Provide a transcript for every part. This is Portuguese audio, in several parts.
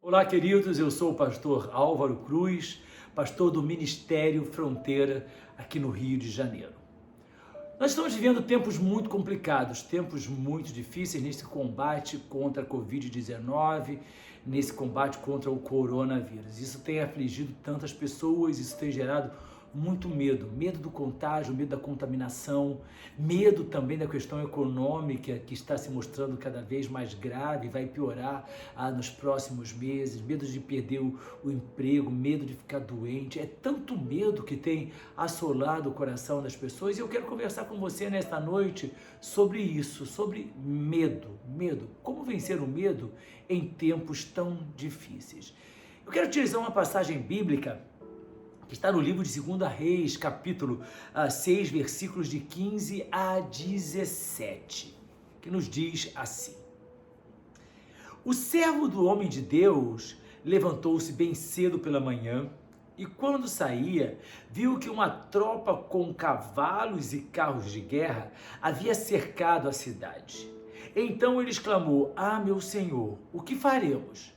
Olá, queridos, eu sou o pastor Álvaro Cruz, pastor do Ministério Fronteira aqui no Rio de Janeiro. Nós estamos vivendo tempos muito complicados, tempos muito difíceis nesse combate contra a Covid-19, nesse combate contra o coronavírus. Isso tem afligido tantas pessoas, isso tem gerado muito medo, medo do contágio, medo da contaminação, medo também da questão econômica que está se mostrando cada vez mais grave, vai piorar nos próximos meses, medo de perder o emprego, medo de ficar doente, é tanto medo que tem assolado o coração das pessoas e eu quero conversar com você nesta noite sobre isso, sobre medo, como vencer o medo em tempos tão difíceis. Eu quero utilizar uma passagem bíblica que está no livro de 2 Reis, capítulo 6, versículos de 15 a 17, que nos diz assim: O servo do homem de Deus levantou-se bem cedo pela manhã e quando saía, viu que uma tropa com cavalos e carros de guerra havia cercado a cidade. Então ele exclamou: meu senhor, o que faremos?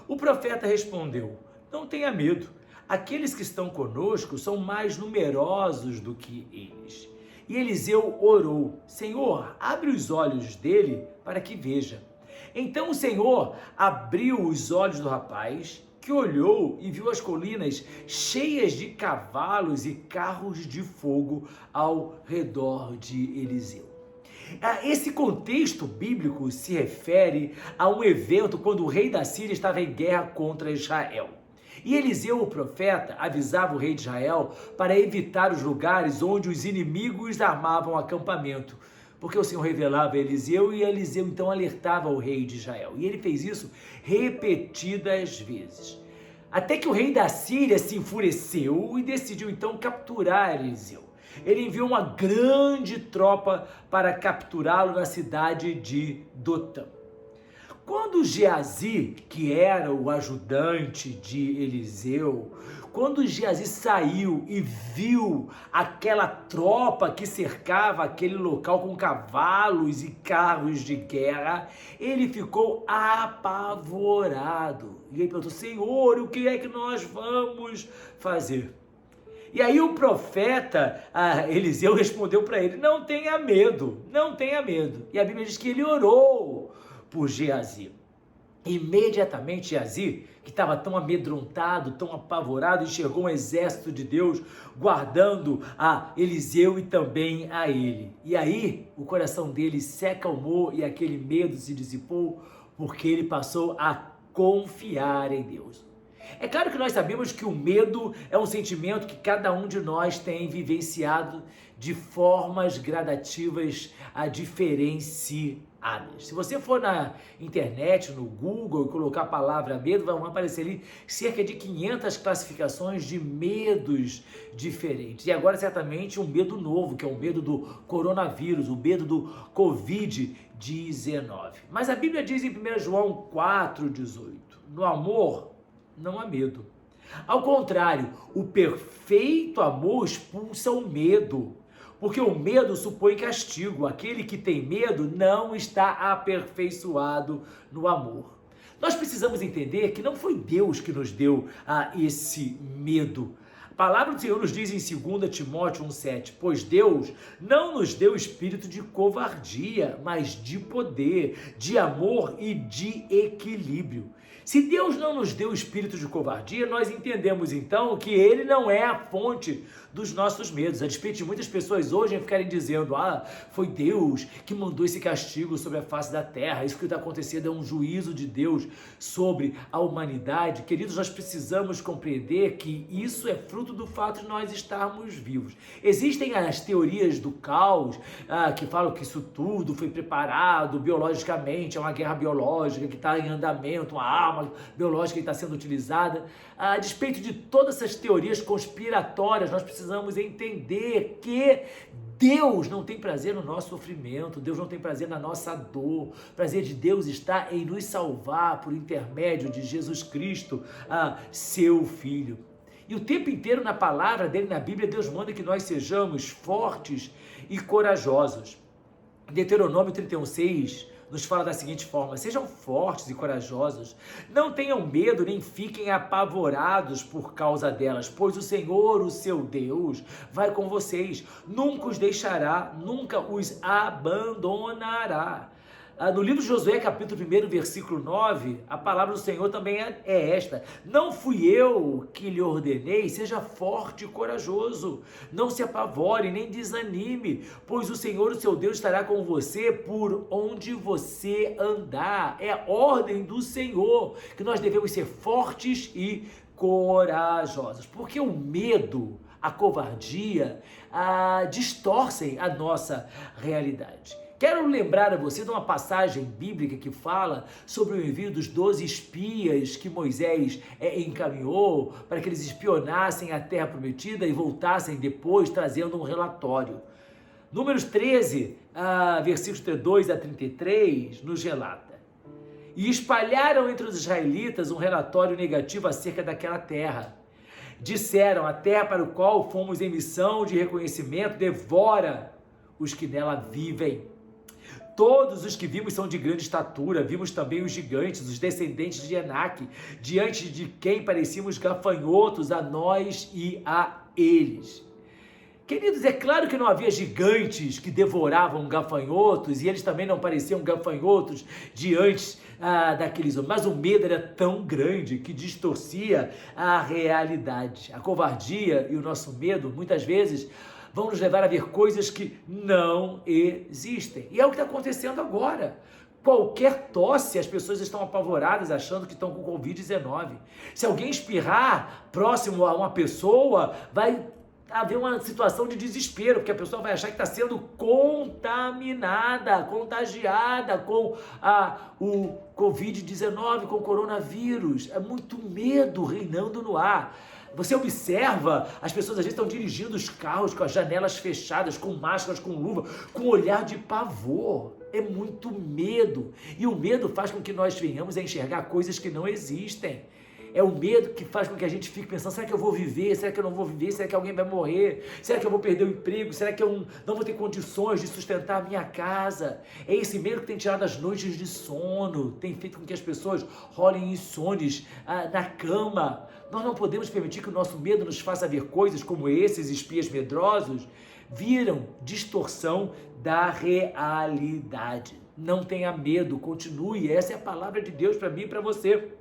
O profeta respondeu: Não tenha medo. Aqueles que estão conosco são mais numerosos do que eles. E Eliseu orou: Senhor, abre os olhos dele para que veja. Então o Senhor abriu os olhos do rapaz, que olhou e viu as colinas cheias de cavalos e carros de fogo ao redor de Eliseu. Esse contexto bíblico se refere a um evento quando o rei da Síria estava em guerra contra Israel. E Eliseu, o profeta, avisava o rei de Israel para evitar os lugares onde os inimigos armavam acampamento, porque o Senhor revelava a Eliseu e Eliseu então alertava o rei de Israel. E ele fez isso repetidas vezes. Até que o rei da Síria se enfureceu e decidiu então capturar Eliseu. Ele enviou uma grande tropa para capturá-lo na cidade de Dotã. Quando Geazi, que era o ajudante de Eliseu, quando Geazi saiu e viu aquela tropa que cercava aquele local com cavalos e carros de guerra, ele ficou apavorado. E ele perguntou: Senhor, o que é que nós vamos fazer? E aí o profeta Eliseu respondeu para ele: Não tenha medo, não tenha medo. E a Bíblia diz que ele orou por Geazi. Imediatamente Geazi, que estava tão amedrontado, tão apavorado, enxergou um exército de Deus guardando a Eliseu e também a ele. E aí o coração dele se acalmou e aquele medo se dissipou, porque ele passou a confiar em Deus. É claro que nós sabemos que o medo é um sentimento que cada um de nós tem vivenciado de formas gradativas diferenciadas. Se você for na internet, no Google, e colocar a palavra medo, vão aparecer ali cerca de 500 classificações de medos diferentes. E agora, certamente, um medo novo, que é o medo do coronavírus, o medo do Covid-19. Mas a Bíblia diz em 1 João 4,18, no amor não há medo. Ao contrário, o perfeito amor expulsa o medo, porque o medo supõe castigo. Aquele que tem medo não está aperfeiçoado no amor. Nós precisamos entender que não foi Deus que nos deu esse medo. A palavra do Senhor nos diz em 2 Timóteo 1,7, pois Deus não nos deu espírito de covardia, mas de poder, de amor e de equilíbrio. Se Deus não nos deu espírito de covardia, nós entendemos então que Ele não é a fonte dos nossos medos. A despeito de muitas pessoas hoje ficarem dizendo: foi Deus que mandou esse castigo sobre a face da terra, isso que está acontecendo é um juízo de Deus sobre a humanidade. Queridos, nós precisamos compreender que isso é fruto do fato de nós estarmos vivos. Existem as teorias do caos, que falam que isso tudo foi preparado biologicamente, é uma guerra biológica que está em andamento, uma arma biológica que está sendo utilizada. A despeito de todas essas teorias conspiratórias, nós precisamos entender que Deus não tem prazer no nosso sofrimento, Deus não tem prazer na nossa dor. O prazer de Deus está em nos salvar por intermédio de Jesus Cristo, seu Filho. E o tempo inteiro na palavra dele, na Bíblia, Deus manda que nós sejamos fortes e corajosos. Deuteronômio 31,6 nos fala da seguinte forma: sejam fortes e corajosos, não tenham medo nem fiquem apavorados por causa delas, pois o Senhor, o seu Deus, vai com vocês, nunca os deixará, nunca os abandonará. No livro de Josué, capítulo 1, versículo 9, a palavra do Senhor também é esta: não fui eu que lhe ordenei, seja forte e corajoso, não se apavore nem desanime, pois o Senhor, o seu Deus, estará com você por onde você andar. É a ordem do Senhor que nós devemos ser fortes e corajosos, porque o medo, a covardia, distorcem a nossa realidade. Quero lembrar a você de uma passagem bíblica que fala sobre o envio dos 12 espias que Moisés encaminhou para que eles espionassem a terra prometida e voltassem depois trazendo um relatório. Números 13, versículos 32 a 33, nos relata: e espalharam entre os israelitas um relatório negativo acerca daquela terra. Disseram: a terra para o qual fomos em missão de reconhecimento devora os que nela vivem. Todos os que vimos são de grande estatura, vimos também os gigantes, os descendentes de Enaque, diante de quem parecíamos gafanhotos a nós e a eles. Queridos, é claro que não havia gigantes que devoravam gafanhotos, e eles também não pareciam gafanhotos diante daqueles homens, mas o medo era tão grande que distorcia a realidade. A covardia e o nosso medo, muitas vezes, vão nos levar a ver coisas que não existem. E é o que está acontecendo agora. Qualquer tosse, as pessoas estão apavoradas, achando que estão com Covid-19. Se alguém espirrar próximo a uma pessoa, vai haver uma situação de desespero, porque a pessoa vai achar que está sendo contaminada, contagiada com o Covid-19, com o coronavírus. É muito medo reinando no ar. Você observa, as pessoas às vezes estão dirigindo os carros com as janelas fechadas, com máscaras, com luva, com olhar de pavor. É muito medo. E o medo faz com que nós venhamos a enxergar coisas que não existem. É o medo que faz com que a gente fique pensando: será que eu vou viver? Será que eu não vou viver? Será que alguém vai morrer? Será que eu vou perder o emprego? Será que eu não vou ter condições de sustentar a minha casa? É esse medo que tem tirado as noites de sono, tem feito com que as pessoas rolem insônias na cama. Nós não podemos permitir que o nosso medo nos faça ver coisas como esses espias medrosos viram distorção da realidade. Não tenha medo, continue. Essa é a palavra de Deus para mim e para você.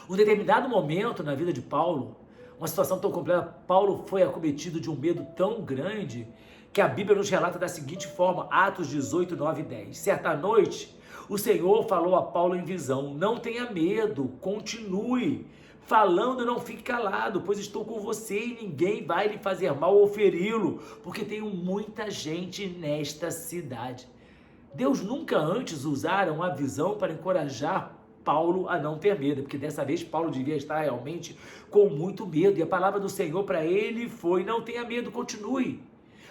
Um determinado momento na vida de Paulo, uma situação tão complexa, Paulo foi acometido de um medo tão grande que a Bíblia nos relata da seguinte forma, Atos 18, 9 e 10. Certa noite, o Senhor falou a Paulo em visão: não tenha medo, continue falando, não fique calado, pois estou com você e ninguém vai lhe fazer mal ou feri-lo, porque tenho muita gente nesta cidade. Deus nunca antes usara uma visão para encorajar Paulo a não ter medo, porque dessa vez Paulo devia estar realmente com muito medo, e a palavra do Senhor para ele foi: não tenha medo, continue.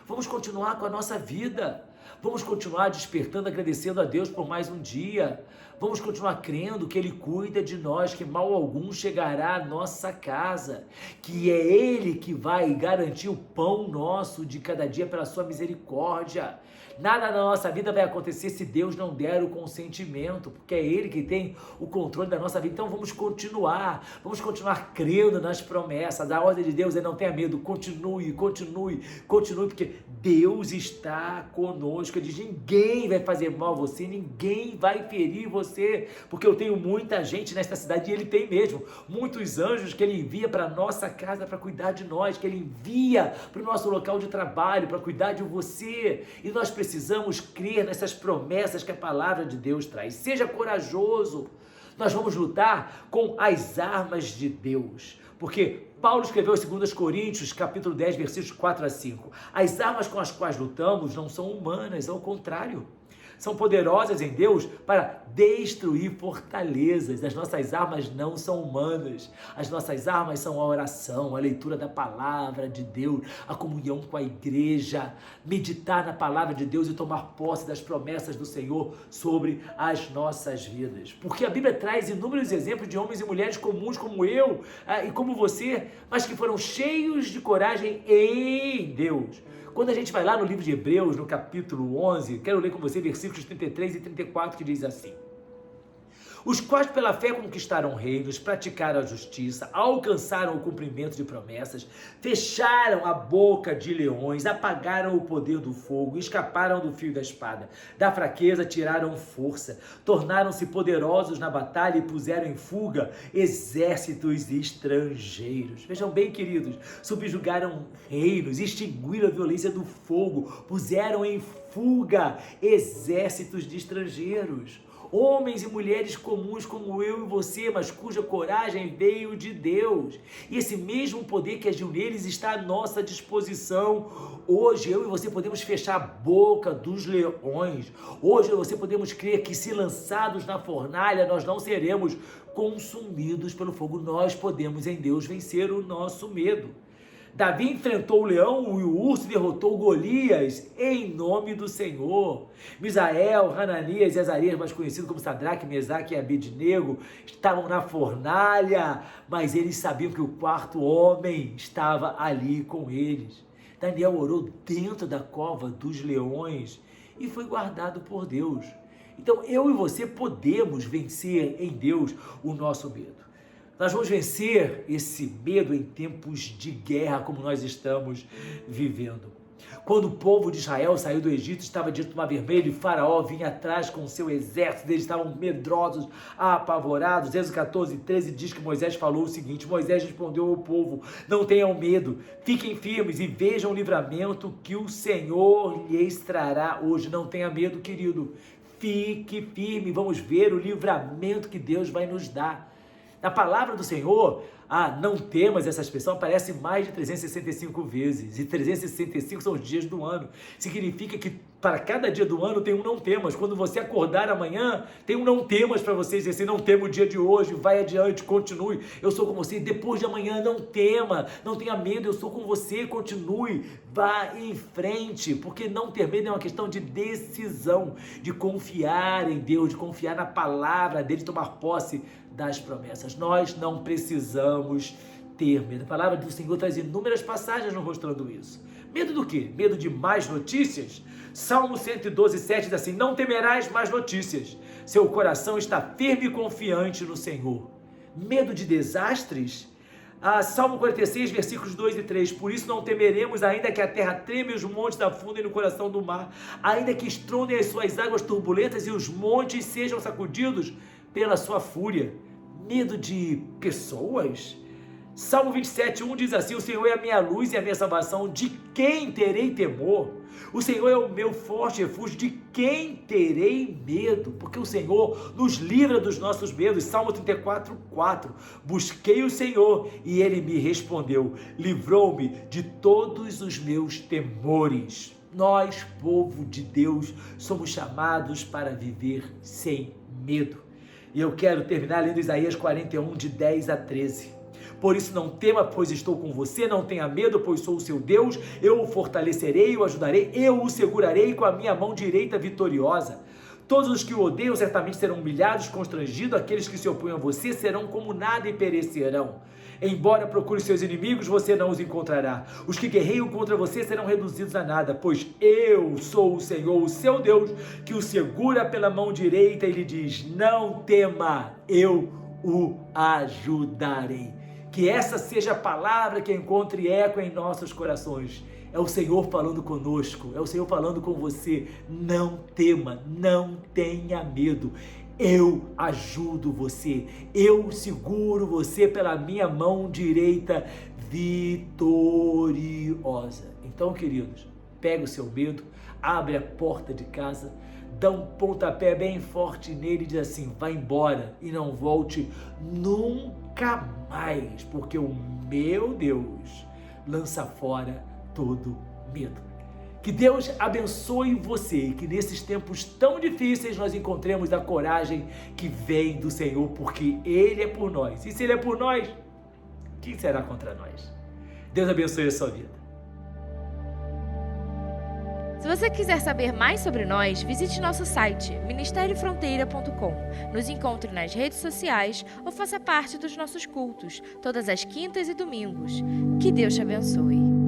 Vamos continuar com a nossa vida, vamos continuar despertando, agradecendo a Deus por mais um dia, vamos continuar crendo que Ele cuida de nós, que mal algum chegará à nossa casa, que é Ele que vai garantir o pão nosso de cada dia pela sua misericórdia. Nada na nossa vida vai acontecer se Deus não der o consentimento, porque é Ele que tem o controle da nossa vida. Então vamos continuar crendo nas promessas. A ordem de Deus é: não tenha medo, continue, porque Deus está conosco. Ele diz: ninguém vai fazer mal a você, ninguém vai ferir você, porque eu tenho muita gente nesta cidade, e Ele tem mesmo, muitos anjos que Ele envia para a nossa casa para cuidar de nós, que Ele envia para o nosso local de trabalho para cuidar de você, e nós precisamos crer nessas promessas que a palavra de Deus traz. Seja corajoso. Nós vamos lutar com as armas de Deus, porque Paulo escreveu em 2 Coríntios, capítulo 10, versículos 4 a 5. As armas com as quais lutamos não são humanas, ao contrário, são poderosas em Deus para destruir fortalezas. As nossas armas não são humanas. As nossas armas são a oração, a leitura da palavra de Deus, a comunhão com a igreja, meditar na palavra de Deus e tomar posse das promessas do Senhor sobre as nossas vidas. Porque a Bíblia traz inúmeros exemplos de homens e mulheres comuns como eu e como você, mas que foram cheios de coragem em Deus. Quando a gente vai lá no livro de Hebreus, no capítulo 11, quero ler com você versículos 33 e 34, que diz assim: os quais pela fé conquistaram reinos, praticaram a justiça, alcançaram o cumprimento de promessas, fecharam a boca de leões, apagaram o poder do fogo, escaparam do fio da espada, da fraqueza tiraram força, tornaram-se poderosos na batalha e puseram em fuga exércitos estrangeiros. Vejam bem, queridos, subjugaram reinos, extinguiram a violência do fogo, puseram em fuga exércitos de estrangeiros. Homens e mulheres comuns como eu e você, mas cuja coragem veio de Deus. E esse mesmo poder que agiu neles está à nossa disposição. Hoje eu e você podemos fechar a boca dos leões. Hoje eu e você podemos crer que, se lançados na fornalha, nós não seremos consumidos pelo fogo. Nós podemos em Deus vencer o nosso medo. Davi enfrentou o leão e o urso, derrotou Golias em nome do Senhor. Misael, Hananias e Azarias, mais conhecido como Sadraque, Mesaque e Abednego, estavam na fornalha, mas eles sabiam que o quarto homem estava ali com eles. Daniel orou dentro da cova dos leões e foi guardado por Deus. Então eu e você podemos vencer em Deus o nosso medo. Nós vamos vencer esse medo em tempos de guerra como nós estamos vivendo. Quando o povo de Israel saiu do Egito, estava diante do Mar Vermelho e Faraó vinha atrás com o seu exército, eles estavam medrosos, apavorados. Êxodo 14:13 diz que Moisés falou o seguinte: Moisés respondeu ao povo: não tenham medo, fiquem firmes e vejam o livramento que o Senhor lhes trará hoje. Não tenha medo, querido, fique firme, vamos ver o livramento que Deus vai nos dar. Na palavra do Senhor, não temas, essa expressão aparece mais de 365 vezes, e 365 são os dias do ano. Significa que para cada dia do ano tem um não temas. Quando você acordar amanhã, tem um não temas para você dizer assim: não tema o dia de hoje, vai adiante, continue, eu sou com você. Depois de amanhã, não tema, não tenha medo, eu sou com você, continue, vá em frente, porque não ter medo é uma questão de decisão, de confiar em Deus, de confiar na palavra dele, de tomar posse das promessas. Nós não precisamos ter medo. A palavra do Senhor traz inúmeras passagens nos mostrando isso. Medo do quê? Medo de más notícias? Salmo 112:7 diz assim: não temerás más notícias, seu coração está firme e confiante no Senhor. Medo de desastres? Salmo 46, versículos 2 e 3, por isso não temeremos, ainda que a terra treme e os montes afundem no coração do mar, ainda que estrondem as suas águas turbulentas e os montes sejam sacudidos pela sua fúria. Medo de pessoas? Salmo 27:1 diz assim: o Senhor é a minha luz e a minha salvação, de quem terei temor? O Senhor é o meu forte refúgio, de quem terei medo? Porque o Senhor nos livra dos nossos medos. Salmo 34:4, busquei o Senhor e Ele me respondeu, livrou-me de todos os meus temores. Nós, povo de Deus, somos chamados para viver sem medo. E eu quero terminar lendo Isaías 41, de 10 a 13. Por isso não tema, pois estou com você, não tenha medo, pois sou o seu Deus, eu o fortalecerei, o ajudarei, eu o segurarei com a minha mão direita vitoriosa. Todos os que o odeiam certamente serão humilhados, constrangidos, aqueles que se opõem a você serão como nada e perecerão. Embora procure seus inimigos, você não os encontrará. Os que guerreiam contra você serão reduzidos a nada, pois eu sou o Senhor, o seu Deus, que o segura pela mão direita e lhe diz: não tema, eu o ajudarei. Que essa seja a palavra que encontre eco em nossos corações. É o Senhor falando conosco, é o Senhor falando com você. Não tema, não tenha medo. Eu ajudo você, eu seguro você pela minha mão direita vitoriosa. Então, queridos, pega o seu medo, abre a porta de casa, dá um pontapé bem forte nele e diz assim: vai embora e não volte nunca mais, porque o meu Deus lança fora todo medo. Que Deus abençoe você e que nesses tempos tão difíceis nós encontremos a coragem que vem do Senhor, porque Ele é por nós. E se Ele é por nós, quem será contra nós? Deus abençoe a sua vida. Se você quiser saber mais sobre nós, visite nosso site ministeriofronteira.com. Nos encontre nas redes sociais ou faça parte dos nossos cultos, todas as quintas e domingos. Que Deus te abençoe.